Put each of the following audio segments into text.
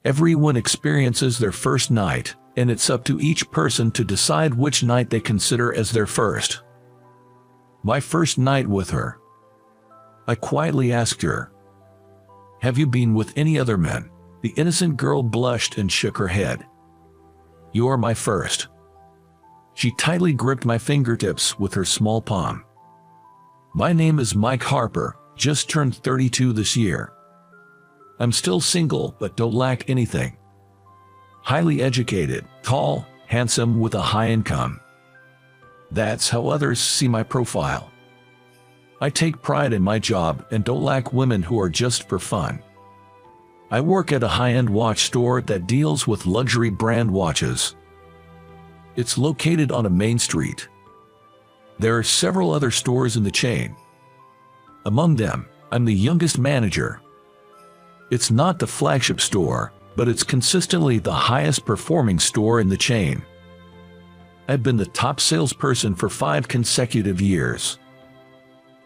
Everyone experiences their first night, and it's up to each person to decide which night they consider as their first. My first night with her. I quietly asked her, "Have you been with any other men?" The innocent girl blushed and shook her head. "You are my first." She tightly gripped my fingertips with her small palm. "My name is Mike Harper, just turned 32 this year. I'm still single but don't lack anything. Highly educated, tall, handsome with a high income. That's how others see my profile. I take pride in my job and don't lack women who are just for fun. I work at a high-end watch store that deals with luxury brand watches. It's located on a main street. There are several other stores in the chain. Among them, I'm the youngest manager. It's not the flagship store, but it's consistently the highest performing store in the chain. I've been the top salesperson for 5 consecutive years.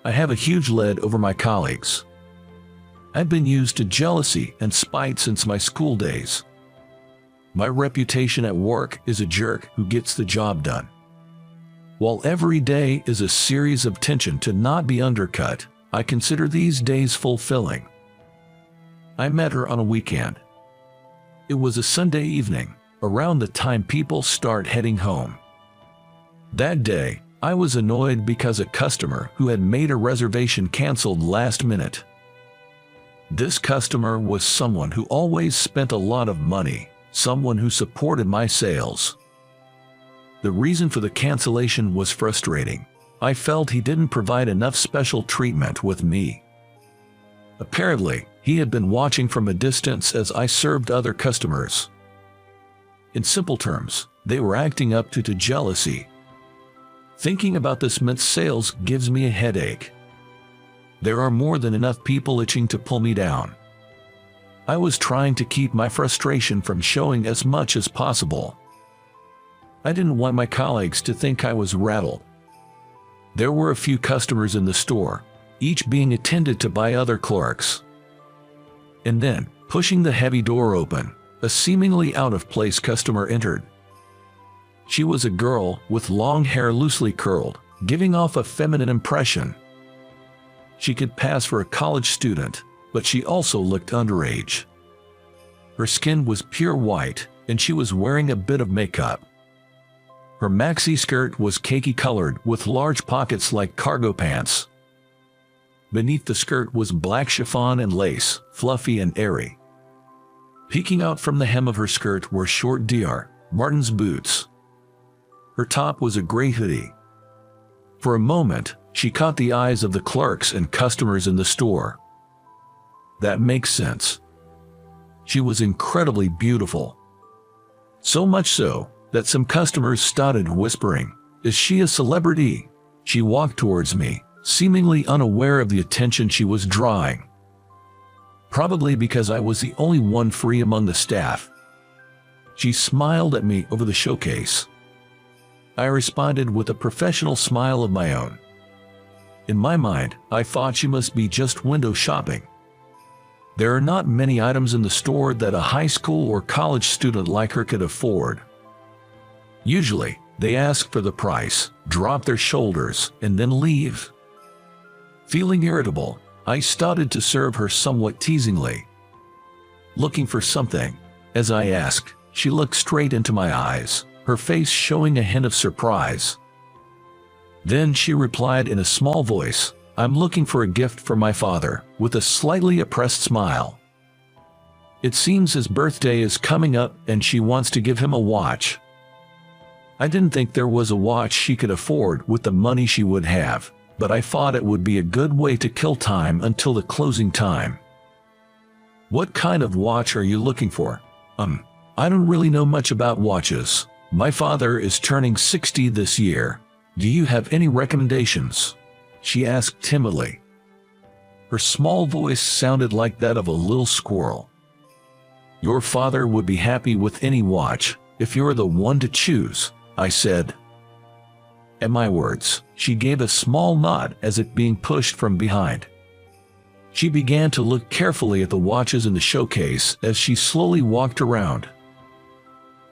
I have a huge lead over my colleagues. I've been used to jealousy and spite since my school days. My reputation at work is a jerk who gets the job done. While every day is a series of tension to not be undercut, I consider these days fulfilling. I met her on a weekend. It was a Sunday evening, around the time people start heading home. That day, I was annoyed because a customer who had made a reservation canceled last minute. This customer was someone who always spent a lot of money, someone who supported my sales. The reason for the cancellation was frustrating. I felt he didn't provide enough special treatment with me. Apparently, he had been watching from a distance as I served other customers. In simple terms, they were acting up to jealousy. Thinking about this meant sales gives me a headache. There are more than enough people itching to pull me down. I was trying to keep my frustration from showing as much as possible. I didn't want my colleagues to think I was rattled. There were a few customers in the store, each being attended to by other clerks. And then, pushing the heavy door open, a seemingly out-of-place customer entered. She was a girl with long hair loosely curled, giving off a feminine impression. She could pass for a college student, but she also looked underage. Her skin was pure white, and she was wearing a bit of makeup. Her maxi skirt was khaki-colored with large pockets like cargo pants. Beneath the skirt was black chiffon and lace, fluffy and airy. Peeking out from the hem of her skirt were short Dr. Martens boots. Her top was a gray hoodie. For a moment, she caught the eyes of the clerks and customers in the store. That makes sense. She was incredibly beautiful. So much so that some customers started whispering, "Is she a celebrity?" She walked towards me, seemingly unaware of the attention she was drawing. Probably because I was the only one free among the staff. She smiled at me over the showcase. I responded with a professional smile of my own. In my mind, I thought she must be just window shopping. There are not many items in the store that a high school or college student like her could afford. Usually, they ask for the price, drop their shoulders, and then leave. Feeling irritable, I started to serve her somewhat teasingly. Looking for something, as I asked, she looked straight into my eyes, her face showing a hint of surprise. Then she replied in a small voice, "I'm looking for a gift for my father," with a slightly oppressed smile. It seems his birthday is coming up and she wants to give him a watch. I didn't think there was a watch she could afford with the money she would have, but I thought it would be a good way to kill time until the closing time. "What kind of watch are you looking for?" I don't really know much about watches. My father is turning 60 this year. Do you have any recommendations?" she asked timidly. Her small voice sounded like that of a little squirrel. "Your father would be happy with any watch, if you're the one to choose," I said. At my words, she gave a small nod as if being pushed from behind. She began to look carefully at the watches in the showcase as she slowly walked around.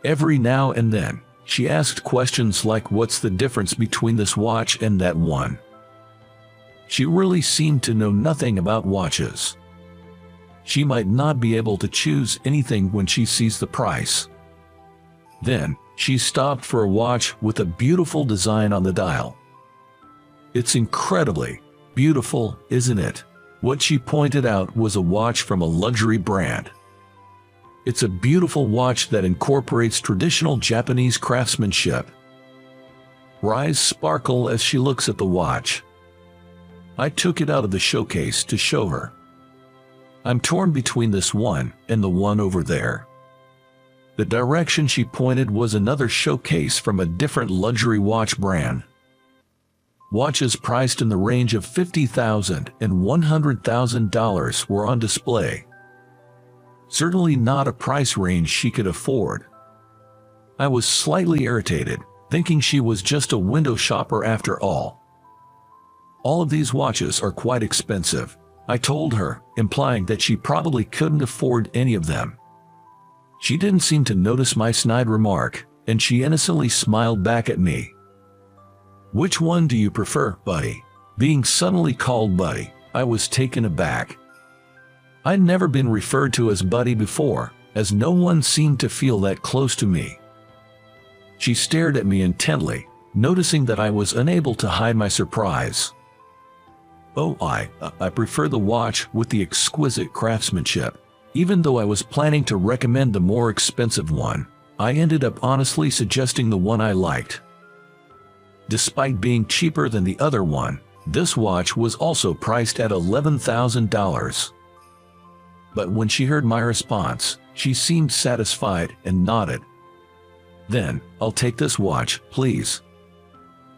Every now and then, she asked questions like, "What's the difference between this watch and that one?" She really seemed to know nothing about watches. She might not be able to choose anything when she sees the price. Then, she stopped for a watch with a beautiful design on the dial. "It's incredibly beautiful, isn't it?" What she pointed out was a watch from a luxury brand. It's a beautiful watch that incorporates traditional Japanese craftsmanship. Her eyes sparkle as she looks at the watch. I took it out of the showcase to show her. "I'm torn between this one and the one over there." The direction she pointed was another showcase from a different luxury watch brand. Watches priced in the range of $50,000 and $100,000 were on display. Certainly not a price range she could afford. I was slightly irritated, thinking she was just a window shopper after all. "All of these watches are quite expensive," I told her, implying that she probably couldn't afford any of them. She didn't seem to notice my snide remark, and she innocently smiled back at me. "Which one do you prefer, buddy?" Being suddenly called buddy, I was taken aback. I'd never been referred to as buddy before, as no one seemed to feel that close to me. She stared at me intently, noticing that I was unable to hide my surprise. "Oh, I prefer the watch with the exquisite craftsmanship." Even though I was planning to recommend the more expensive one, I ended up honestly suggesting the one I liked. Despite being cheaper than the other one, this watch was also priced at $11,000. But when she heard my response, she seemed satisfied and nodded. "Then, I'll take this watch, please."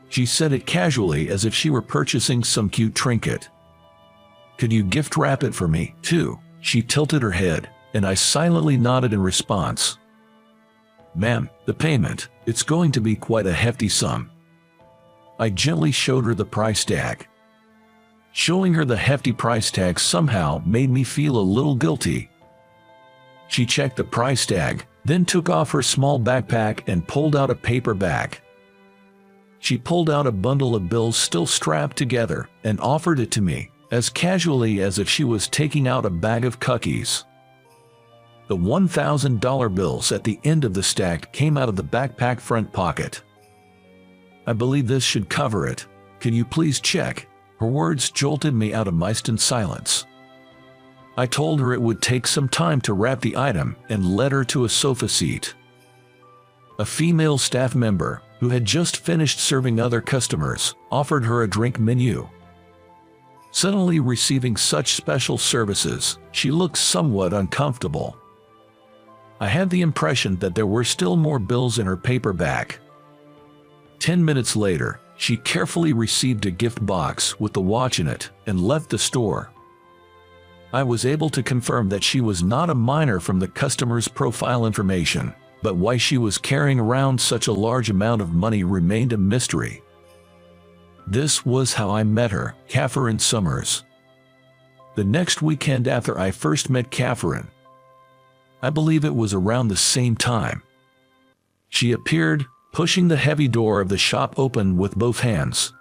She said it casually as if she were purchasing some cute trinket. "Could you gift wrap it for me, too?" She tilted her head, and I silently nodded in response. "Ma'am, the payment, it's going to be quite a hefty sum." I gently showed her the price tag. Showing her the hefty price tag somehow made me feel a little guilty. She checked the price tag, then took off her small backpack and pulled out a paper bag. She pulled out a bundle of bills still strapped together and offered it to me, as casually as if she was taking out a bag of cookies. The $1,000 bills at the end of the stack came out of the backpack front pocket. "I believe this should cover it. Can you please check?" Her words jolted me out of my stunned silence. I told her it would take some time to wrap the item and led her to a sofa seat. A female staff member, who had just finished serving other customers, offered her a drink menu. Suddenly receiving such special services, she looked somewhat uncomfortable. I had the impression that there were still more bills in her paper bag. 10 minutes later, she carefully received a gift box with the watch in it and left the store. I was able to confirm that she was not a minor from the customer's profile information, but why she was carrying around such a large amount of money remained a mystery. This was how I met her, Catherine Summers. The next weekend after I first met Catherine, I believe it was around the same time, she appeared, pushing the heavy door of the shop open with both hands.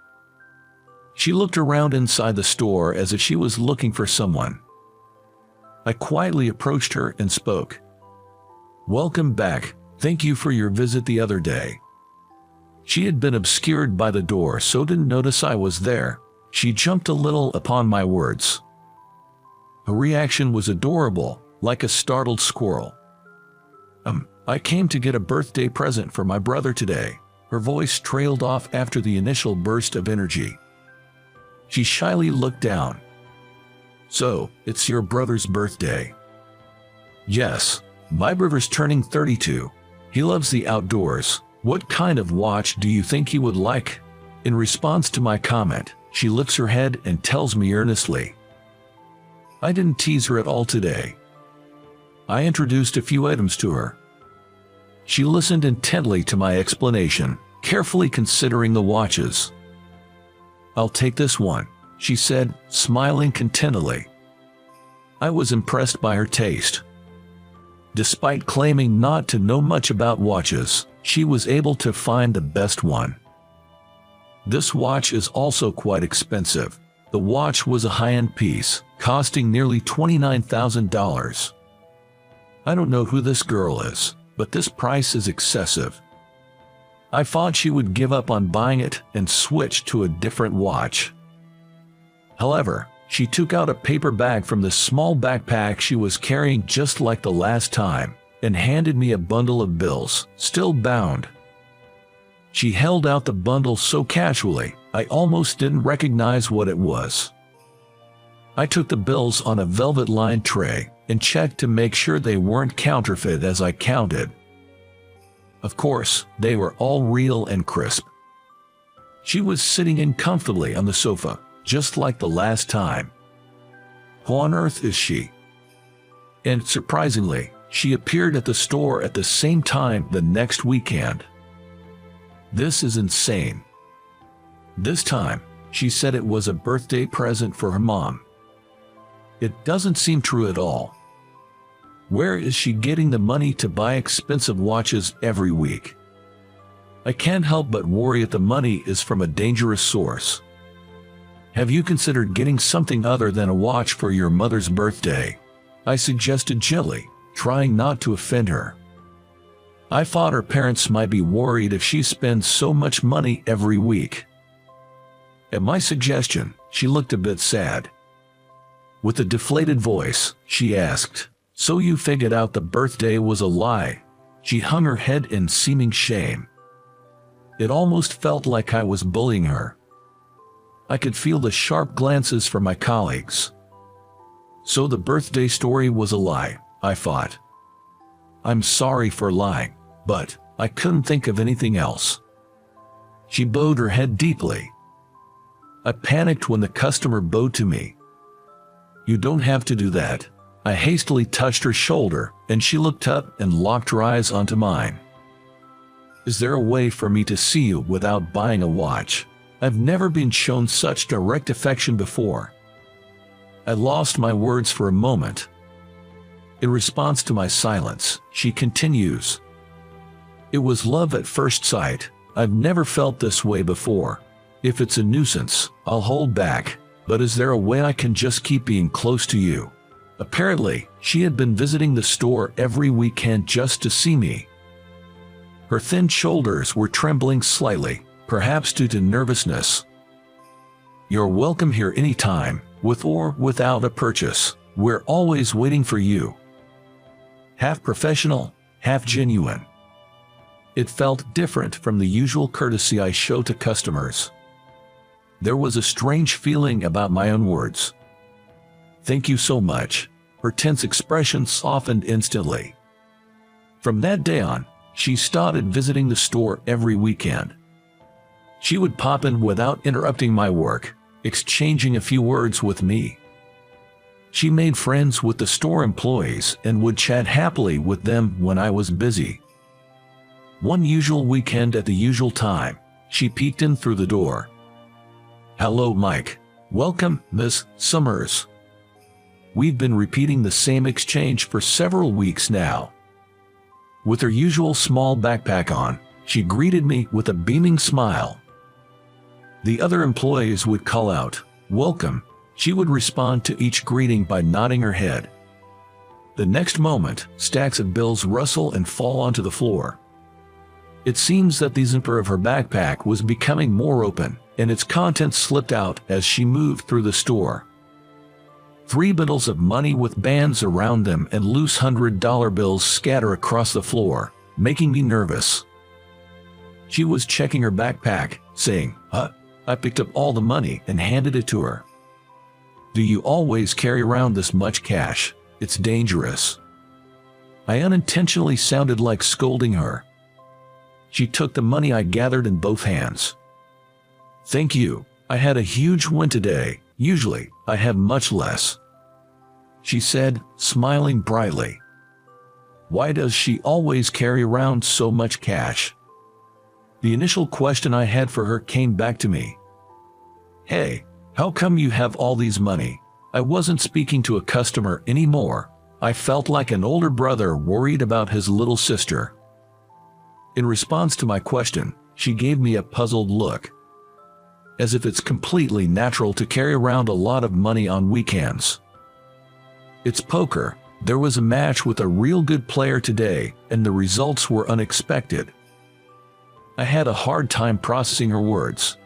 She looked around inside the store as if she was looking for someone. I quietly approached her and spoke. "Welcome back. Thank you for your visit the other day." She had been obscured by the door, so didn't notice I was there. She jumped a little upon my words. Her reaction was adorable, like a startled squirrel. I came to get a birthday present for my brother today." Her voice trailed off after the initial burst of energy. She shyly looked down. "So, it's your brother's birthday?" "Yes, my brother's turning 32. He loves the outdoors. What kind of watch do you think he would like?" In response to my comment, she lifts her head and tells me earnestly. I didn't tease her at all today. I introduced a few items to her. She listened intently to my explanation, carefully considering the watches. "I'll take this one," she said, smiling contentedly. I was impressed by her taste. Despite claiming not to know much about watches, she was able to find the best one. This watch is also quite expensive. The watch was a high-end piece, costing nearly $29,000. I don't know who this girl is, but this price is excessive. I thought she would give up on buying it and switch to a different watch. However, she took out a paper bag from the small backpack she was carrying just like the last time, and handed me a bundle of bills, still bound. She held out the bundle so casually, I almost didn't recognize what it was. I took the bills on a velvet-lined tray and checked to make sure they weren't counterfeit as I counted. Of course, they were all real and crisp. She was sitting in comfortably on the sofa, just like the last time. Who on earth is she? And surprisingly, she appeared at the store at the same time the next weekend. This is insane. This time, she said it was a birthday present for her mom. It doesn't seem true at all. Where is she getting the money to buy expensive watches every week? I can't help but worry if the money is from a dangerous source. Have you considered getting something other than a watch for your mother's birthday? I suggested gently, trying not to offend her. I thought her parents might be worried if she spends so much money every week. At my suggestion, she looked a bit sad. With a deflated voice, she asked, "So you figured out the birthday was a lie?" She hung her head in seeming shame. It almost felt like I was bullying her. I could feel the sharp glances from my colleagues. So the birthday story was a lie, I thought. I'm sorry for lying, but I couldn't think of anything else. She bowed her head deeply. I panicked when the customer bowed to me. You don't have to do that. I hastily touched her shoulder, and she looked up and locked her eyes onto mine. Is there a way for me to see you without buying a watch? I've never been shown such direct affection before. I lost my words for a moment. In response to my silence, she continues. It was love at first sight. I've never felt this way before. If it's a nuisance, I'll hold back, but is there a way I can just keep being close to you? Apparently, she had been visiting the store every weekend just to see me. Her thin shoulders were trembling slightly, perhaps due to nervousness. You're welcome here anytime, with or without a purchase. We're always waiting for you. Half professional, half genuine. It felt different from the usual courtesy I show to customers. There was a strange feeling about my own words. Thank you so much. Her tense expression softened instantly. From that day on, she started visiting the store every weekend. She would pop in without interrupting my work, exchanging a few words with me. She made friends with the store employees and would chat happily with them when I was busy. One usual weekend at the usual time, she peeked in through the door. Hello, Mike. Welcome, Miss Summers. We've been repeating the same exchange for several weeks now. With her usual small backpack on, she greeted me with a beaming smile. The other employees would call out, "Welcome." She would respond to each greeting by nodding her head. The next moment, stacks of bills rustle and fall onto the floor. It seems that the zipper of her backpack was becoming more open, and its contents slipped out as she moved through the store. 3 bundles of money with bands around them and loose $100 bills scatter across the floor, making me nervous. She was checking her backpack, saying, I picked up all the money and handed it to her. Do you always carry around this much cash? It's dangerous. I unintentionally sounded like scolding her. She took the money I gathered in both hands. Thank you. I had a huge win today. Usually, I have much less. She said, smiling brightly. Why does she always carry around so much cash? The initial question I had for her came back to me. Hey, how come you have all these money? I wasn't speaking to a customer anymore. I felt like an older brother worried about his little sister. In response to my question, she gave me a puzzled look, as if it's completely natural to carry around a lot of money on weekends. It's poker. There was a match with a real good player today, and the results were unexpected. I had a hard time processing her words.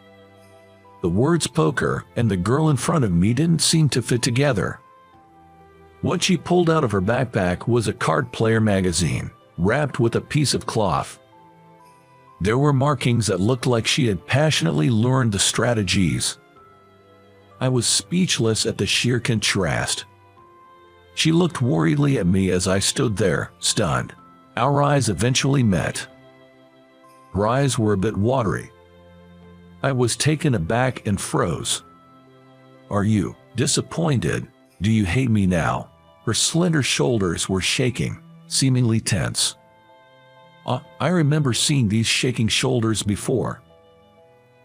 The words poker and the girl in front of me didn't seem to fit together. What she pulled out of her backpack was a card player magazine, wrapped with a piece of cloth. There were markings that looked like she had passionately learned the strategies. I was speechless at the sheer contrast. She looked worriedly at me as I stood there, stunned. Our eyes eventually met. Her eyes were a bit watery. I was taken aback and froze. "Are you disappointed? Do you hate me now?" Her slender shoulders were shaking, seemingly tense. I remember seeing these shaking shoulders before.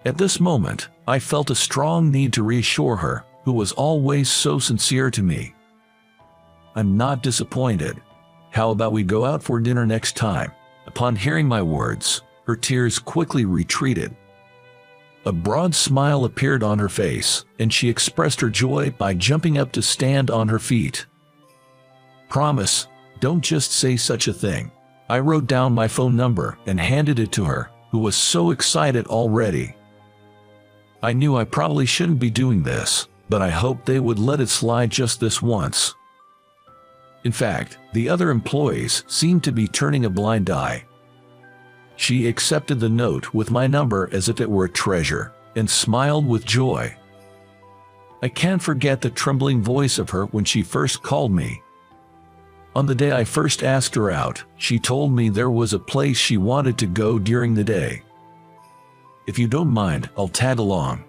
At this moment, I felt a strong need to reassure her, who was always so sincere to me. "I'm not disappointed. How about we go out for dinner next time?" Upon hearing my words, her tears quickly retreated. A broad smile appeared on her face, and she expressed her joy by jumping up to stand on her feet. "Promise, don't just say such a thing." I wrote down my phone number and handed it to her, who was so excited already. I knew I probably shouldn't be doing this, but I hoped they would let it slide just this once. In fact, the other employees seemed to be turning a blind eye. She accepted the note with my number as if it were a treasure, and smiled with joy. I can't forget the trembling voice of her when she first called me. On the day I first asked her out, she told me there was a place she wanted to go during the day. "If you don't mind, I'll tag along."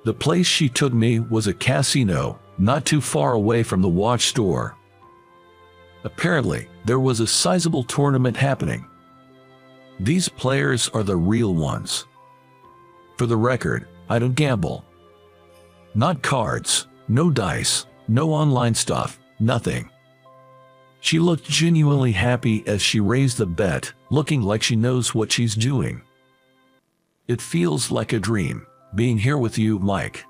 The place she took me was a casino, not too far away from the watch store. Apparently, there was a sizable tournament happening. These players are the real ones. For the record, I don't gamble. Not cards, no dice, no online stuff, nothing. She looked genuinely happy as she raised the bet, looking like she knows what she's doing. "It feels like a dream, being here with you, Mike."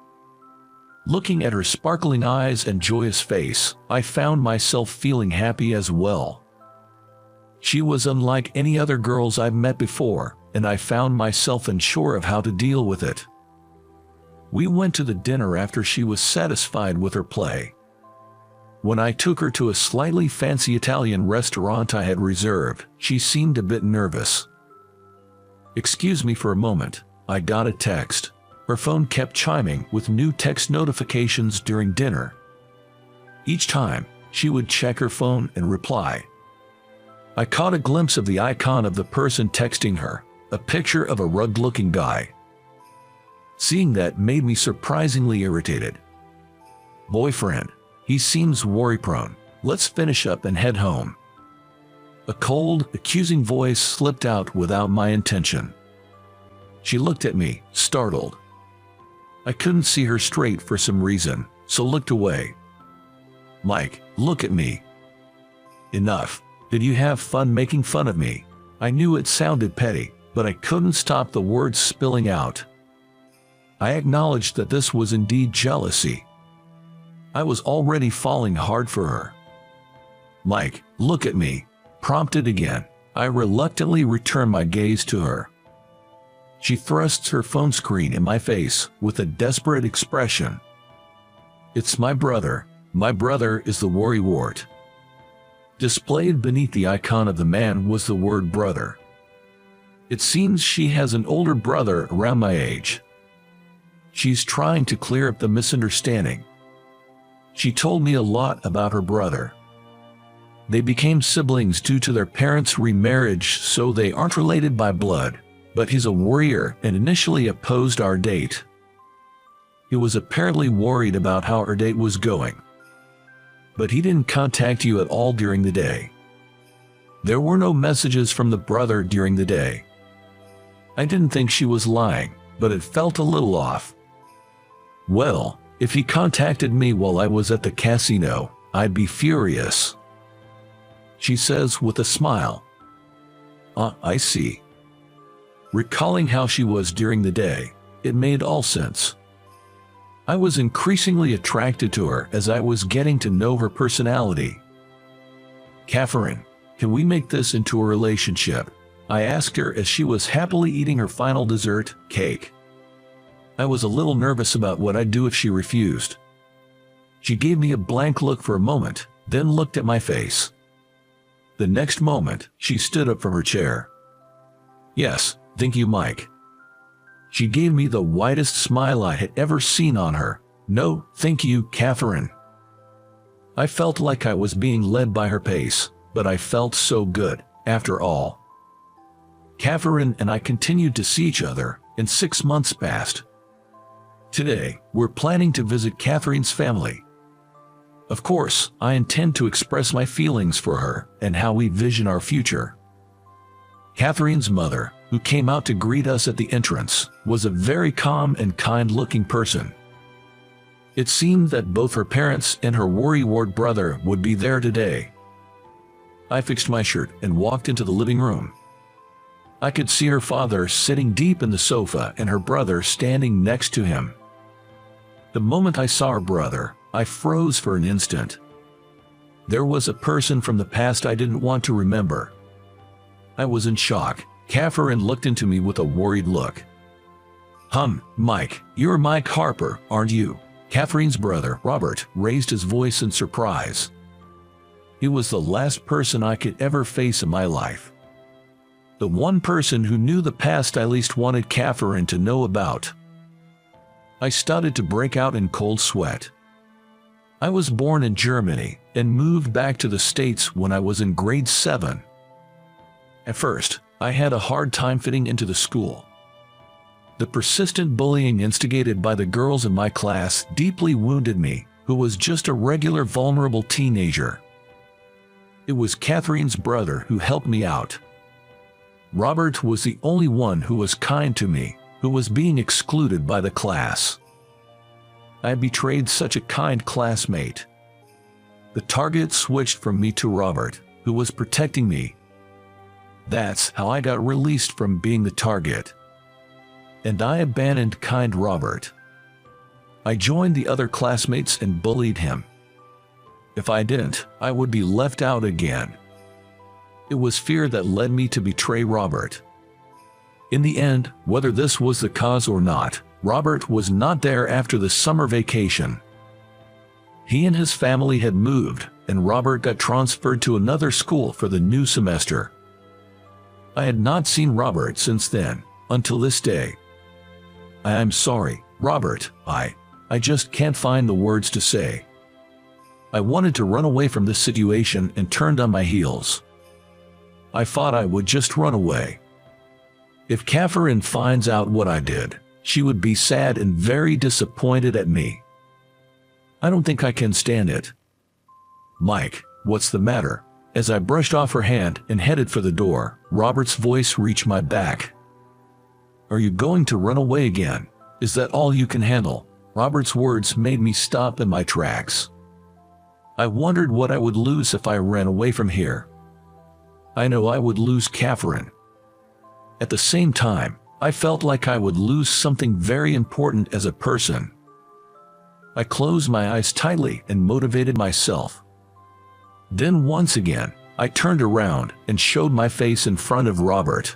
Looking at her sparkling eyes and joyous face, I found myself feeling happy as well. She was unlike any other girls I've met before, and I found myself unsure of how to deal with it. We went to the dinner after she was satisfied with her play. When I took her to a slightly fancy Italian restaurant I had reserved, she seemed a bit nervous. "Excuse me for a moment, I got a text." Her phone kept chiming with new text notifications during dinner. Each time, she would check her phone and reply. I caught a glimpse of the icon of the person texting her, a picture of a rugged-looking guy. Seeing that made me surprisingly irritated. "Boyfriend. He seems worry-prone. Let's finish up and head home." A cold, accusing voice slipped out without my intention. She looked at me, startled. I couldn't see her straight for some reason, so looked away. "Mike, look at me." "Enough. Did you have fun making fun of me?" I knew it sounded petty, but I couldn't stop the words spilling out. I acknowledged that this was indeed jealousy. I was already falling hard for her. "Mike, look at me," prompted again. I reluctantly returned my gaze to her. She thrusts her phone screen in my face with a desperate expression. "It's my brother. My brother is the worrywart." Displayed beneath the icon of the man was the word brother. It seems she has an older brother around my age. She's trying to clear up the misunderstanding. She told me a lot about her brother. They became siblings due to their parents' remarriage, so they aren't related by blood, but he's a worrier and initially opposed our date. He was apparently worried about how our date was going. But he didn't contact you at all during the day. There were no messages from the brother during the day. I didn't think she was lying, but it felt a little off. "Well, If he contacted me while I was at the casino, I'd be furious," she says with a smile. I see." Recalling how she was during the day, it made all sense. I was increasingly attracted to her as I was getting to know her personality. "Catherine, can we make this into a relationship?" I asked her as she was happily eating her final dessert, cake. I was a little nervous about what I'd do if she refused. She gave me a blank look for a moment, then looked at my face. The next moment, she stood up from her chair. "Yes, thank you, Mike." She gave me the widest smile I had ever seen on her. "No, thank you, Catherine." I felt like I was being led by her pace, but I felt so good, after all. Catherine and I continued to see each other, and 6 months passed. Today, we're planning to visit Catherine's family. Of course, I intend to express my feelings for her and how we vision our future. Catherine's mother, who came out to greet us at the entrance, was a very calm and kind-looking person. It seemed that both her parents and her worrywart brother would be there today. I fixed my shirt and walked into the living room. I could see her father sitting deep in the sofa and her brother standing next to him. The moment I saw her brother, I froze for an instant. There was a person from the past I didn't want to remember. I was in shock. Catherine looked into me with a worried look. Mike, you're Mike Harper, aren't you?" Catherine's brother, Robert, raised his voice in surprise. He was the last person I could ever face in my life. The one person who knew the past I least wanted Catherine to know about. I started to break out in cold sweat. I was born in Germany and moved back to the States when I was in grade 7. At first, I had a hard time fitting into the school. The persistent bullying instigated by the girls in my class deeply wounded me, who was just a regular vulnerable teenager. It was Catherine's brother who helped me out. Robert was the only one who was kind to me, who was being excluded by the class. I betrayed such a kind classmate. The target switched from me to Robert, who was protecting me. That's how I got released from being the target. And I abandoned kind Robert. I joined the other classmates and bullied him. If I didn't, I would be left out again. It was fear that led me to betray Robert. In the end, whether this was the cause or not, Robert was not there after the summer vacation. He and his family had moved, and Robert got transferred to another school for the new semester. I had not seen Robert since then, until this day. I'm sorry, Robert, I just can't find the words to say. I wanted to run away from this situation and turned on my heels. I thought I would just run away. If Catherine finds out what I did, she would be sad and very disappointed at me. I don't think I can stand it. Mike, what's the matter? As I brushed off her hand and headed for the door, Robert's voice reached my back. Are you going to run away again? Is that all you can handle? Robert's words made me stop in my tracks. I wondered what I would lose if I ran away from here. I know I would lose Catherine. At the same time, I felt like I would lose something very important as a person. I closed my eyes tightly and motivated myself. Then once again, I turned around and showed my face in front of Robert.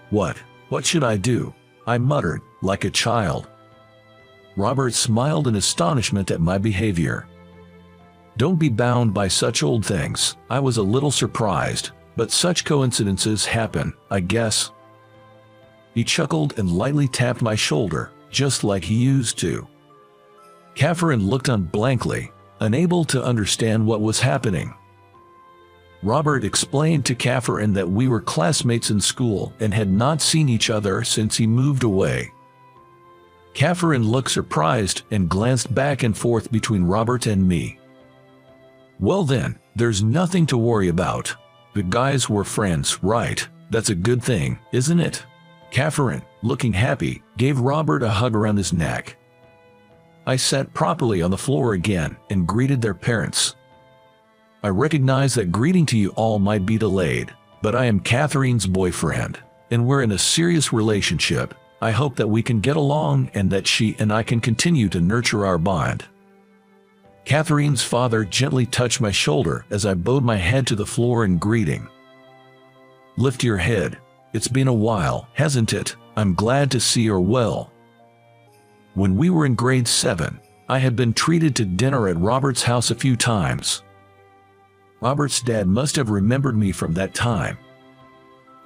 What should I do? I muttered, like a child. Robert smiled in astonishment at my behavior. Don't be bound by such old things. I was a little surprised, but such coincidences happen, I guess. He chuckled and lightly tapped my shoulder, just like he used to. Catherine looked on blankly, unable to understand what was happening. Robert explained to Catherine that we were classmates in school and had not seen each other since he moved away. Catherine looked surprised and glanced back and forth between Robert and me. Well then, there's nothing to worry about. The guys were friends, right? That's a good thing, isn't it? Catherine, looking happy, gave Robert a hug around his neck. I sat properly on the floor again and greeted their parents. I recognize that greeting to you all might be delayed, but I am Catherine's boyfriend, and we're in a serious relationship. I hope that we can get along and that she and I can continue to nurture our bond. Catherine's father gently touched my shoulder as I bowed my head to the floor in greeting. Lift your head. It's been a while, hasn't it? I'm glad to see you're well. When we were in grade 7, I had been treated to dinner at Robert's house a few times. Robert's dad must have remembered me from that time.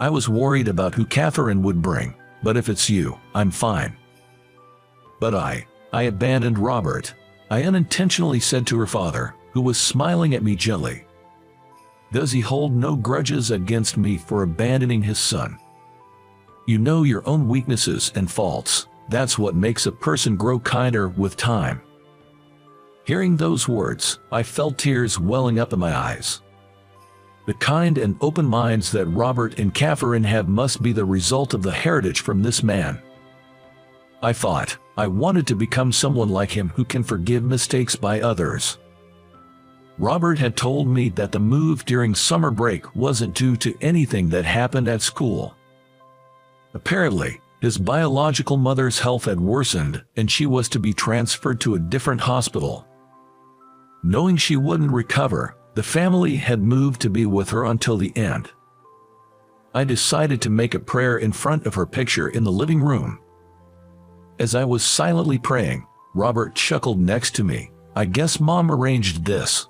I was worried about who Catherine would bring, but if it's you, I'm fine. But I abandoned Robert, I unintentionally said to her father, who was smiling at me gently. Does he hold no grudges against me for abandoning his son? You know your own weaknesses and faults. That's what makes a person grow kinder with time. Hearing those words, I felt tears welling up in my eyes. The kind and open minds that Robert and Catherine have must be the result of the heritage from this man. I thought, I wanted to become someone like him who can forgive mistakes by others. Robert had told me that the move during summer break wasn't due to anything that happened at school. Apparently, his biological mother's health had worsened and she was to be transferred to a different hospital. Knowing she wouldn't recover, the family had moved to be with her until the end. I decided to make a prayer in front of her picture in the living room. As I was silently praying, Robert chuckled next to me. I guess Mom arranged this.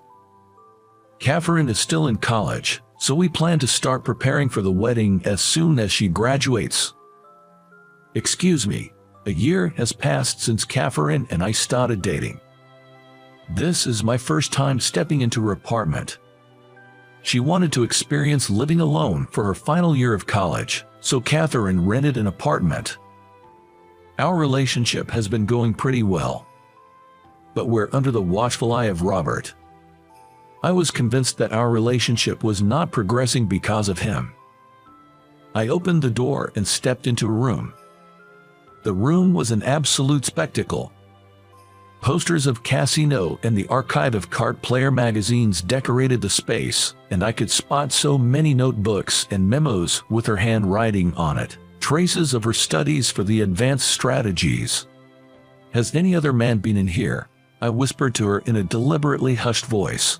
Catherine is still in college, so we plan to start preparing for the wedding as soon as she graduates. Excuse me, a year has passed since Catherine and I started dating. This is my first time stepping into her apartment. She wanted to experience living alone for her final year of college, so Catherine rented an apartment. Our relationship has been going pretty well, but we're under the watchful eye of Robert. I was convinced that our relationship was not progressing because of him. I opened the door and stepped into a room. The room was an absolute spectacle. Posters of Casino and the archive of Card Player magazines decorated the space, and I could spot so many notebooks and memos with her handwriting on it, traces of her studies for the advanced strategies. Has any other man been in here? I whispered to her in a deliberately hushed voice.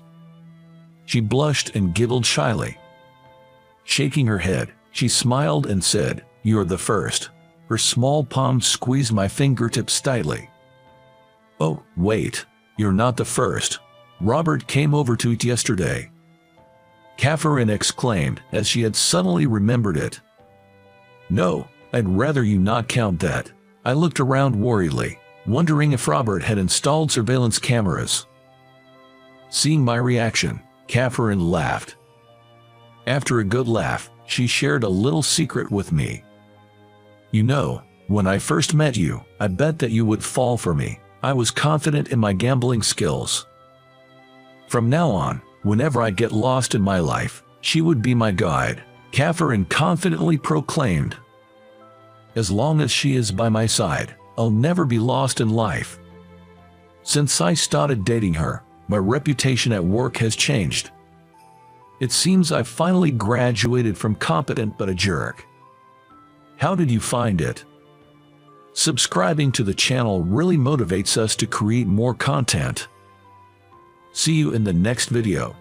She blushed and giggled shyly. Shaking her head, she smiled and said, "You're the first." Her small palm squeezed my fingertips tightly. Oh, wait, you're not the first. Robert came over to eat yesterday. Catherine exclaimed as she had suddenly remembered it. No, I'd rather you not count that. I looked around worriedly, wondering if Robert had installed surveillance cameras. Seeing my reaction, Catherine laughed. After a good laugh, she shared a little secret with me. You know, when I first met you, I bet that you would fall for me. I was confident in my gambling skills. From now on, whenever I get lost in my life, she would be my guide, Catherine confidently proclaimed. As long as she is by my side, I'll never be lost in life. Since I started dating her, my reputation at work has changed. It seems I've finally graduated from competent but a jerk. How did you find it? Subscribing to the channel really motivates us to create more content. See you in the next video.